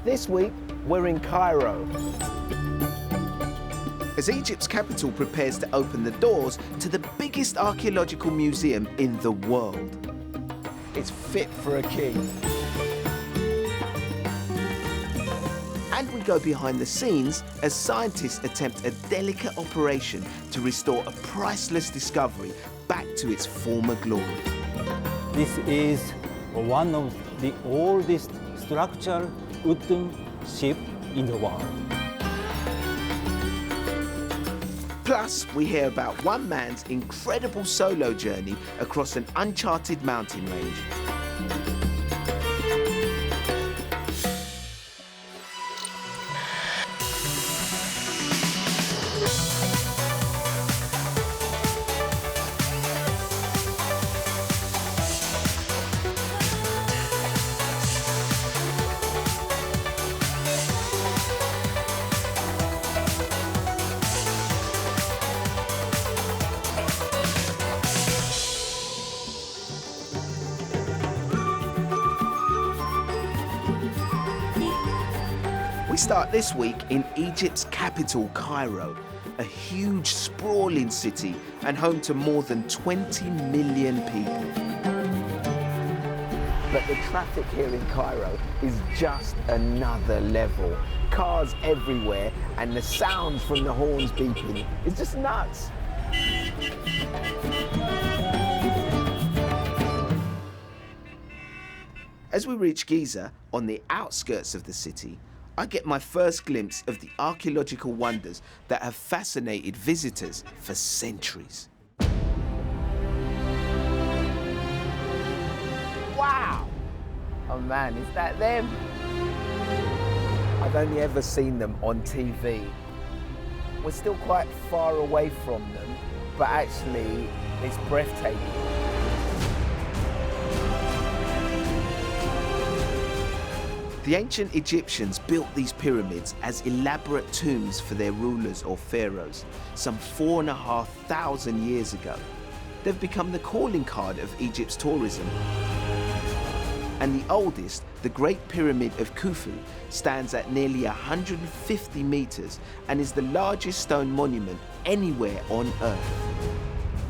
This week, we're in Cairo. As Egypt's capital prepares to open the doors to the biggest archaeological museum in the world. It's fit for a king. And we go behind the scenes as scientists attempt a delicate operation to restore a priceless discovery back to its former glory. This is one of the oldest structural wooden ships in the world. Plus, we hear about one man's incredible solo journey across an uncharted mountain range. We start this week in Egypt's capital, Cairo, a huge, sprawling city and home to more than 20 million people. But the traffic here in Cairo is just another level. Cars everywhere, and the sounds from the horns beeping is just nuts. As we reach Giza, on the outskirts of the city, I get my first glimpse of the archaeological wonders that have fascinated visitors for centuries. Wow! Oh man, is that them? I've only ever seen them on TV. We're still quite far away from them, but actually, it's breathtaking. The ancient Egyptians built these pyramids as elaborate tombs for their rulers or pharaohs, some 4,500 years ago. They've become the calling card of Egypt's tourism. And the oldest, the Great Pyramid of Khufu, stands at nearly 150 meters and is the largest stone monument anywhere on Earth.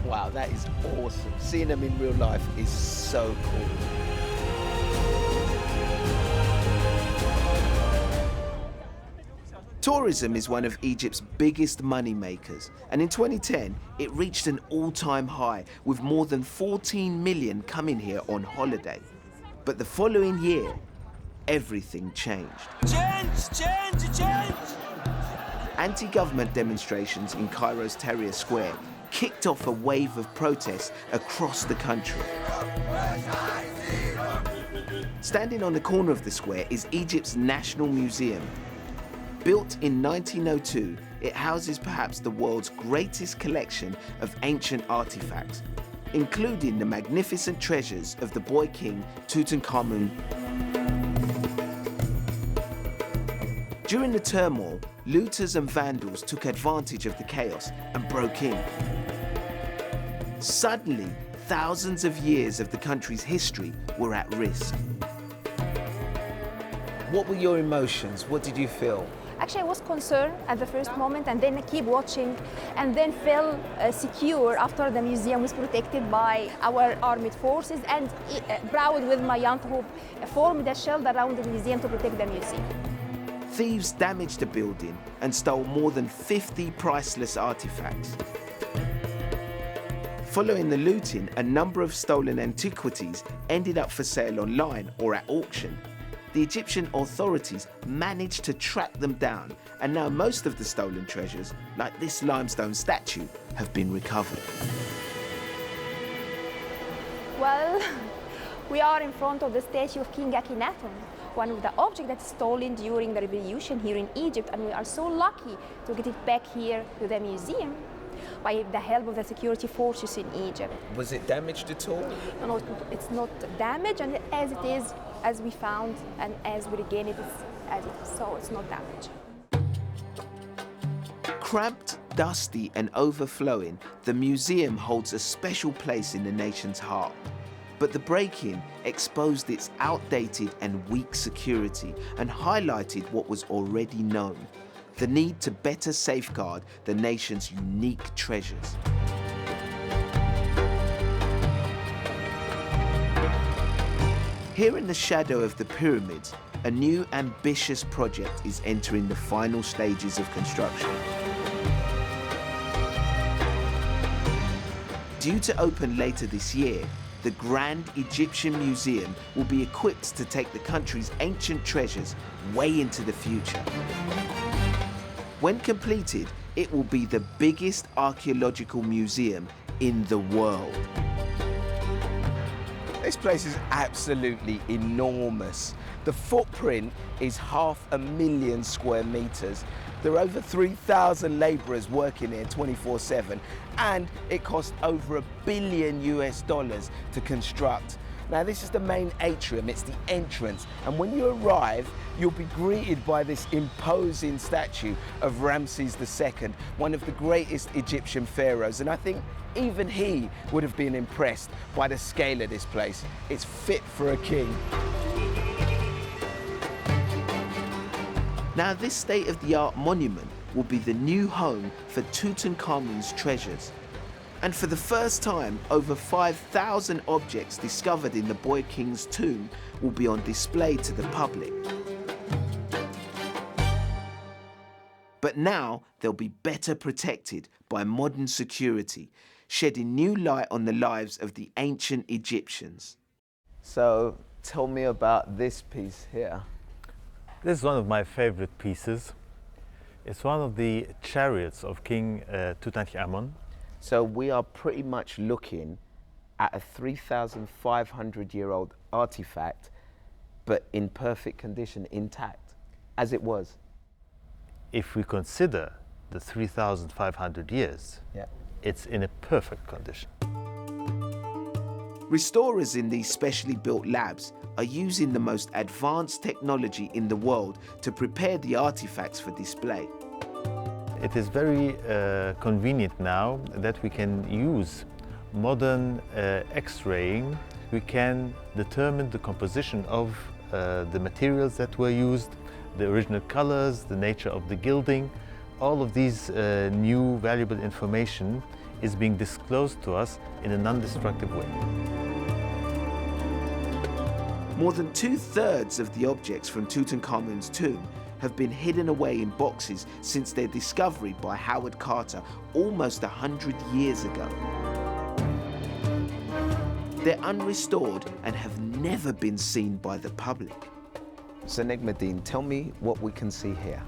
Wow, that is awesome. Seeing them in real life is so cool. Tourism is one of Egypt's biggest money makers, and in 2010, it reached an all-time high, with more than 14 million coming here on holiday. But the following year, everything changed. Change! Anti-government demonstrations in Cairo's Tahrir Square kicked off a wave of protests across the country. Standing on the corner of the square is Egypt's National Museum. Built in 1902, it houses perhaps the world's greatest collection of ancient artifacts, including the magnificent treasures of the boy king Tutankhamun. During the turmoil, looters and vandals took advantage of the chaos and broke in. Suddenly, thousands of years of the country's history were at risk. What were your emotions? What did you feel? Actually, I was concerned at the first moment, and then I keep watching, and then felt secure after the museum was protected by our armed forces, and proud with my young hope, formed a shield around the museum to protect the museum. Thieves damaged the building and stole more than 50 priceless artifacts. Following the looting, a number of stolen antiquities ended up for sale online or at auction. The Egyptian authorities managed to track them down, and now most of the stolen treasures, like this limestone statue, have been recovered. Well, we are in front of the statue of King Akhenaten, one of the objects that's stolen during the revolution here in Egypt, and we are so lucky to get it back here to the museum by the help of the security forces in Egypt. Was it damaged at all? No, it's not damaged, and as it is, as we found, and as we regain it, it's as it is, so it's not damaged. Cramped, dusty and overflowing, the museum holds a special place in the nation's heart. But the break-in exposed its outdated and weak security and highlighted what was already known: the need to better safeguard the nation's unique treasures. Here in the shadow of the pyramids, a new ambitious project is entering the final stages of construction. Due to open later this year, the Grand Egyptian Museum will be equipped to take the country's ancient treasures way into the future. When completed, it will be the biggest archaeological museum in the world. This place is absolutely enormous. The footprint is 500,000 square meters. There are over 3,000 laborers working here 24/7, and it cost over $1 billion to construct. Now, this is the main atrium, it's the entrance, and when you arrive, you'll be greeted by this imposing statue of Ramses II, one of the greatest Egyptian pharaohs, and I think even he would have been impressed by the scale of this place. It's fit for a king. Now, this state-of-the-art monument will be the new home for Tutankhamun's treasures. And for the first time, over 5,000 objects discovered in the boy king's tomb will be on display to the public. But now they'll be better protected by modern security, shedding new light on the lives of the ancient Egyptians. So tell me about this piece here. This is one of my favorite pieces. It's one of the chariots of King Tutankhamun. So we are pretty much looking at a 3,500-year-old artifact, but in perfect condition, intact, as it was. If we consider the 3,500 years, Yeah. it's in a perfect condition. Restorers in these specially built labs are using the most advanced technology in the world to prepare the artifacts for display. It is very convenient now that we can use modern X-raying. We can determine the composition of the materials that were used, the original colors, the nature of the gilding. All of these new valuable information is being disclosed to us in a non-destructive way. More than 2/3 of the objects from Tutankhamun's tomb have been hidden away in boxes since their discovery by Howard Carter almost 100 years ago. They're unrestored and have never been seen by the public. So Negmuddin, tell me what we can see here.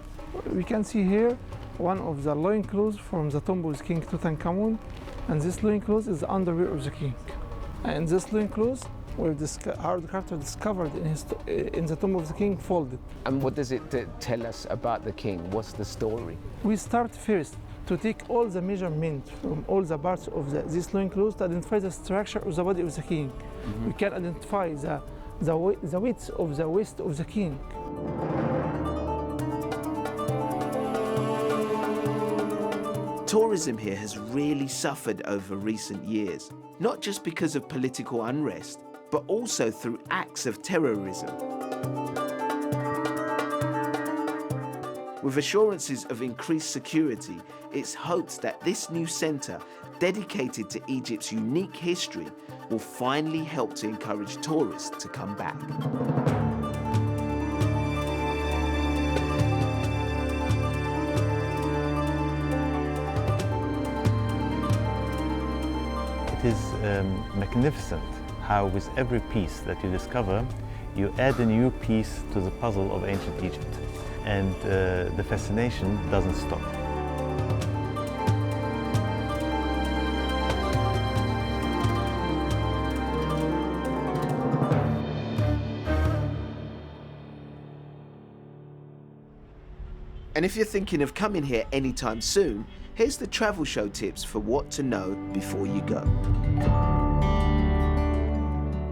We can see here one of the loincloths from the tomb of King Tutankhamun, and this loincloth is the underwear of the king. And this loincloth, Howard Carter discovered in the tomb of the king, folded. And what does it tell us about the king? What's the story? We start first to take all the measurements from all the parts of this loincloth to identify the structure of the body of the king. We can identify the width of the waist of the king. Tourism here has really suffered over recent years, not just because of political unrest, but also through acts of terrorism. With assurances of increased security, it's hoped that this new centre, dedicated to Egypt's unique history, will finally help to encourage tourists to come back. It is magnificent how with every piece that you discover, you add a new piece to the puzzle of ancient Egypt. And the fascination doesn't stop. And if you're thinking of coming here anytime soon, here's the travel show tips for what to know before you go.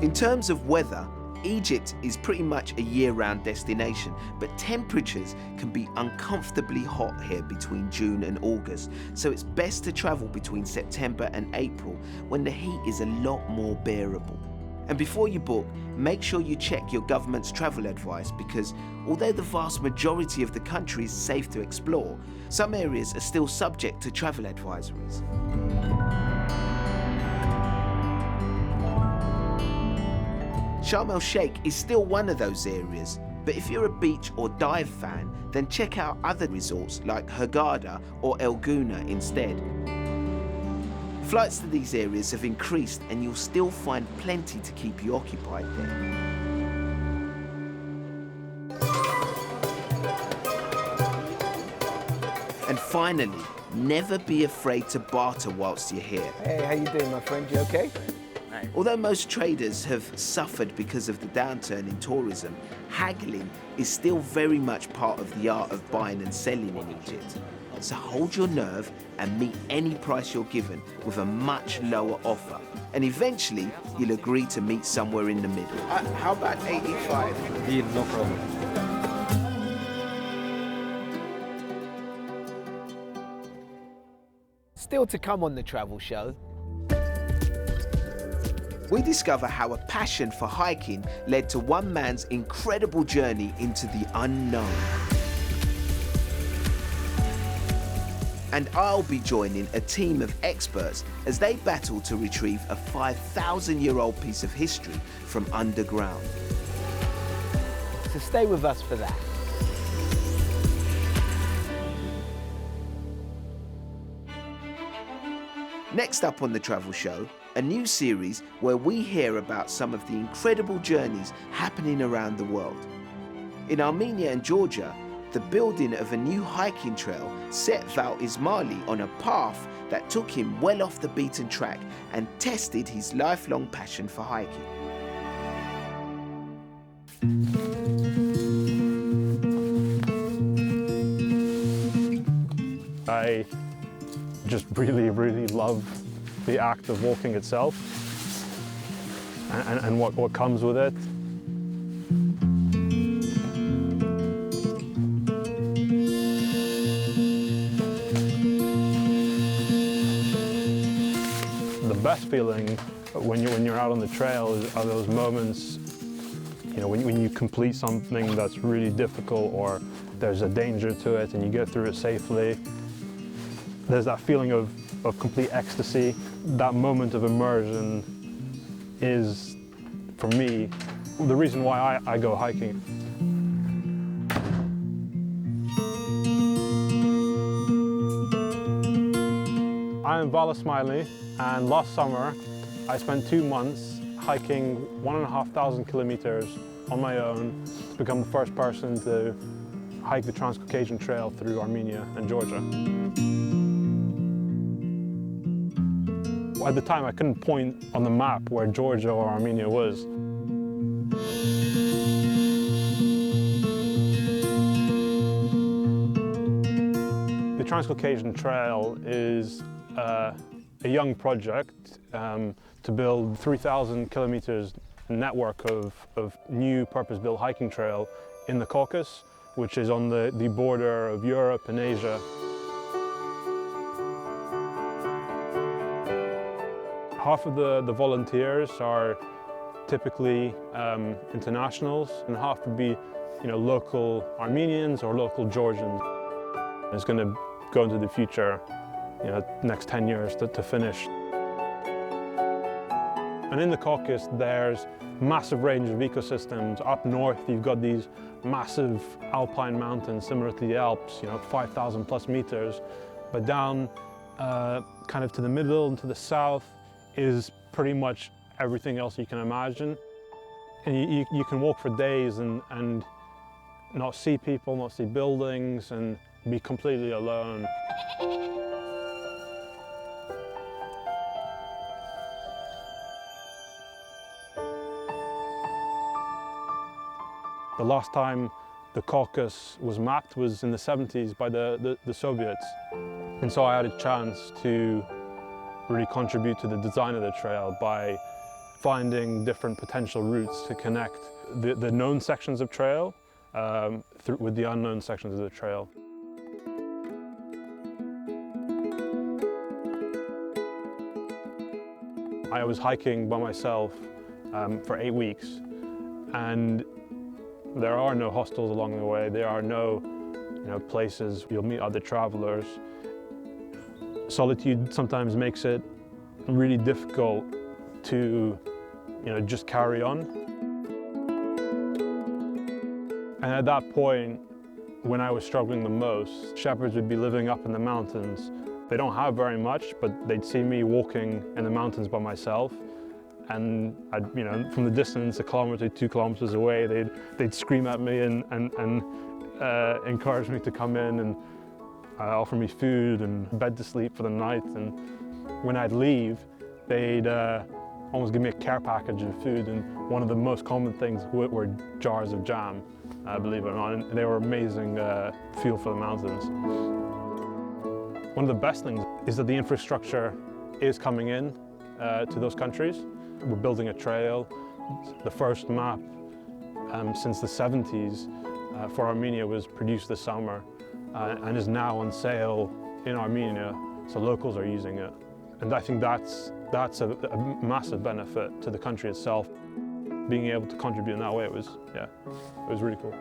In terms of weather, Egypt is pretty much a year-round destination, but temperatures can be uncomfortably hot here between June and August, so it's best to travel between September and April when the heat is a lot more bearable. And before you book, make sure you check your government's travel advice, because although the vast majority of the country is safe to explore, some areas are still subject to travel advisories. Sharm el-Sheikh is still one of those areas, but if you're a beach or dive fan, then check out other resorts like Hurghada or El Gouna instead. Flights to these areas have increased, and you'll still find plenty to keep you occupied there. And finally, never be afraid to barter whilst you're here. Hey, how you doing, my friend? You okay? Although most traders have suffered because of the downturn in tourism, haggling is still very much part of the art of buying and selling in Egypt. So hold your nerve and meet any price you're given with a much lower offer. And eventually, you'll agree to meet somewhere in the middle. How about 85? Deal, no problem. Still to come on the travel show. We discover how a passion for hiking led to one man's incredible journey into the unknown. And I'll be joining a team of experts as they battle to retrieve a 5,000-year-old piece of history from underground. So stay with us for that. Next up on the Travel Show, a new series where we hear about some of the incredible journeys happening around the world. In Armenia and Georgia, the building of a new hiking trail set Val Ismaili on a path that took him well off the beaten track and tested his lifelong passion for hiking. I just really love the act of walking itself and what comes with it. The best feeling when you're out on the trail are those moments, you know, when you complete something that's really difficult or there's a danger to it and you get through it safely. There's that feeling of complete ecstasy. That moment of immersion is, for me, the reason why I go hiking. I'm Val Ismaili, and last summer I spent 2 months hiking 1,500 kilometers on my own to become the first person to hike the Transcaucasian Trail through Armenia and Georgia. At the time, I couldn't point on the map where Georgia or Armenia was. The Transcaucasian Trail is a young project to build 3,000 kilometers network of new purpose-built hiking trail in the Caucasus, which is on the border of Europe and Asia. Half of the volunteers are typically internationals, and half would be, you know, local Armenians or local Georgians. It's going to go into the future, you know, next 10 years to finish. And in the Caucasus, there's a massive range of ecosystems. Up north, you've got these massive alpine mountains similar to the Alps, you know, 5,000 plus meters. But down kind of to the middle and to the south is pretty much everything else you can imagine. And you can walk for days and not see people, not see buildings, and be completely alone. The last time the Caucasus was mapped was in the 70s by the Soviets. And so I had a chance to really contribute to the design of the trail by finding different potential routes to connect the known sections of trail with the unknown sections of the trail. I was hiking by myself for 8 weeks. And there are no hostels along the way. There are no places you'll meet other travelers. Solitude sometimes makes it really difficult to just carry on. And at that point, when I was struggling the most, shepherds would be living up in the mountains. They don't have very much, but they'd see me walking in the mountains by myself. And I'd, from the distance, 1 kilometer, 2 kilometers away, they'd scream at me and encourage me to come in and offer me food and bed to sleep for the night. And when I'd leave, they'd almost give me a care package of food. And one of the most common things were jars of jam, believe it or not. And they were amazing fuel for the mountains. One of the best things is that the infrastructure is coming in to those countries. We're building a trail. The first map since the 70s for Armenia was produced this summer and is now on sale in Armenia, so locals are using it. And I think that's a massive benefit to the country itself. Being able to contribute in that way, it was really cool.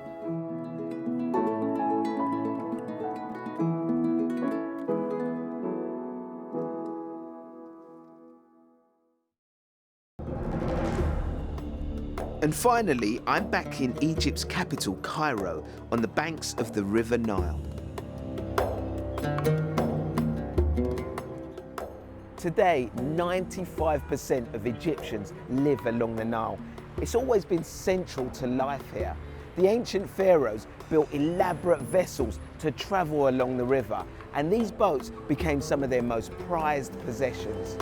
And finally, I'm back in Egypt's capital, Cairo, on the banks of the River Nile. Today, 95% of Egyptians live along the Nile. It's always been central to life here. The ancient pharaohs built elaborate vessels to travel along the river, and these boats became some of their most prized possessions.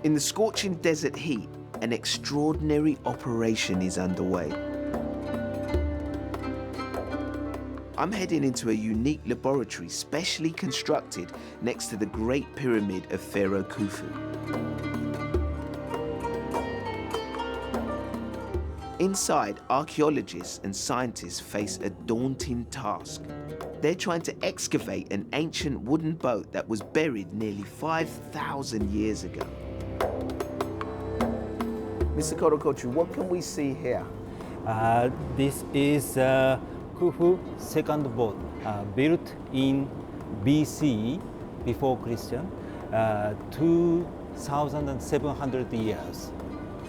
In the scorching desert heat, an extraordinary operation is underway. I'm heading into a unique laboratory specially constructed next to the Great Pyramid of Pharaoh Khufu. Inside, archaeologists and scientists face a daunting task. They're trying to excavate an ancient wooden boat that was buried nearly 5,000 years ago. Mr. Korokochu, what can we see here? This is Khufu second boat, built in BC, before Christian, 2,700 years.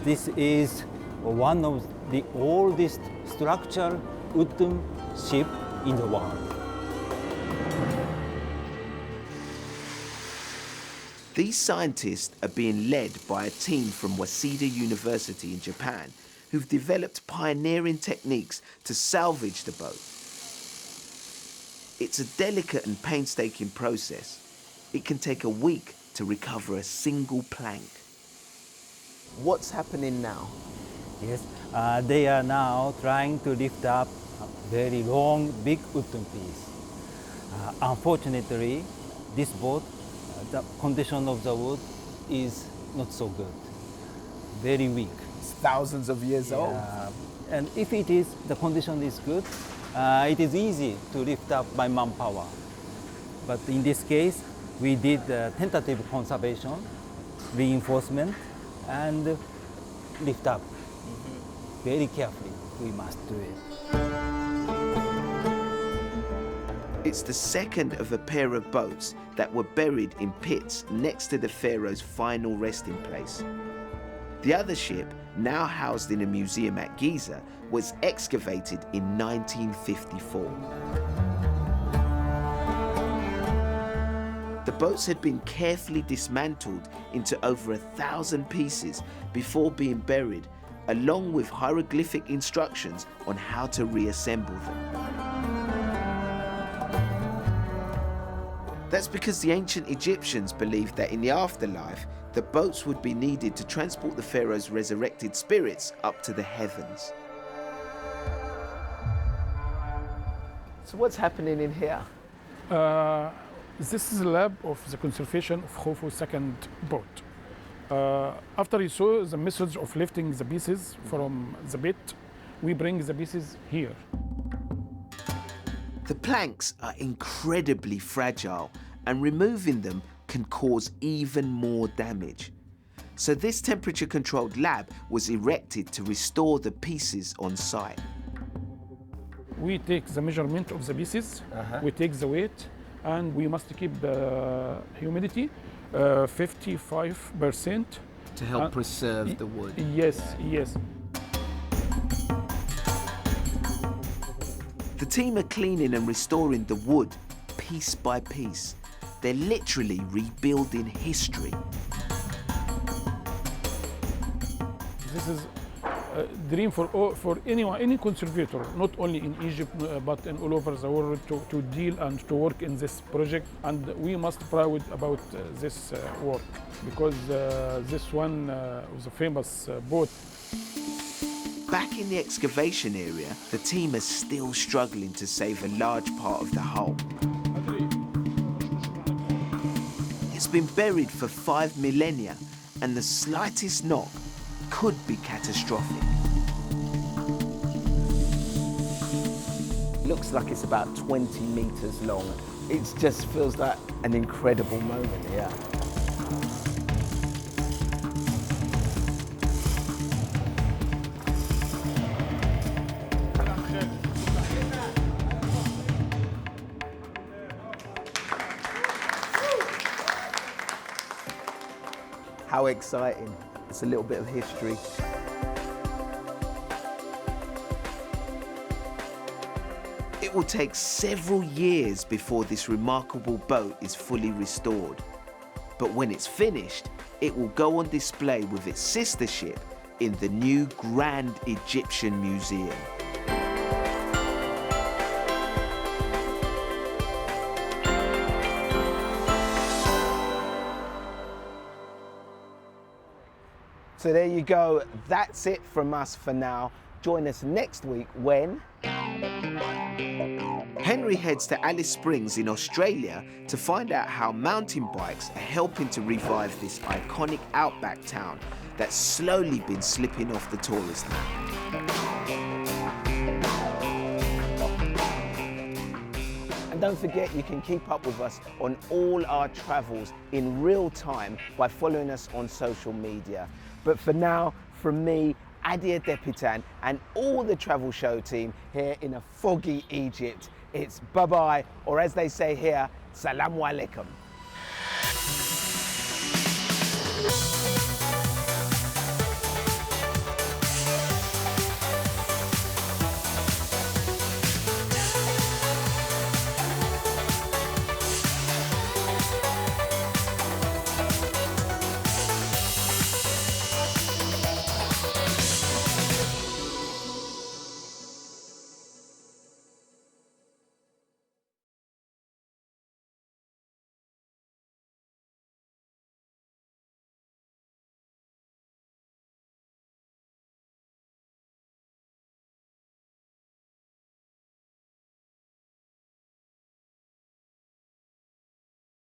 This is one of the oldest structural wooden ship in the world. These scientists are being led by a team from Waseda University in Japan who've developed pioneering techniques to salvage the boat. It's a delicate and painstaking process. It can take a week to recover a single plank. What's happening now? Yes, they are now trying to lift up a very long, big wooden piece. Unfortunately, this boat, the condition of the wood is not so good, very weak. It's thousands of years old. And if the condition is good, it is easy to lift up by manpower. But in this case, we did tentative conservation, reinforcement, and lift up. Very carefully, we must do it. It's the second of a pair of boats that were buried in pits next to the pharaoh's final resting place. The other ship, now housed in a museum at Giza, was excavated in 1954. The boats had been carefully dismantled into over 1,000 pieces before being buried, along with hieroglyphic instructions on how to reassemble them. That's because the ancient Egyptians believed that in the afterlife, the boats would be needed to transport the pharaoh's resurrected spirits up to the heavens. So what's happening in here? This is a lab of the conservation of Khufu's second boat. After you saw the methods of lifting the pieces from the pit, we bring the pieces here. The planks are incredibly fragile, and removing them can cause even more damage. So this temperature-controlled lab was erected to restore the pieces on site. We take the measurement of the pieces, we take the weight, and we must keep the humidity 55%. To help preserve the wood. Yes, yes. The team are cleaning and restoring the wood piece by piece. They're literally rebuilding history. This is a dream for anyone, any conservator, not only in Egypt but in all over the world, to deal and to work in this project. And we must be proud about this work, because this one was a famous boat. Back in the excavation area, the team is still struggling to save a large part of the hull. It's been buried for 5 millennia, and the slightest knock could be catastrophic. Looks like it's about 20 meters long. It just feels like an incredible moment here. How exciting. It's a little bit of history. It will take several years before this remarkable boat is fully restored. But when it's finished, it will go on display with its sister ship in the new Grand Egyptian Museum. So there you go. That's it from us for now. Join us next week when Henry heads to Alice Springs in Australia to find out how mountain bikes are helping to revive this iconic outback town that's slowly been slipping off the tourist map. And don't forget, you can keep up with us on all our travels in real time by following us on social media. But for now, from me, Adia Depitan, and all the Travel Show team here in a foggy Egypt, it's bye-bye, or as they say here, salamu alaikum.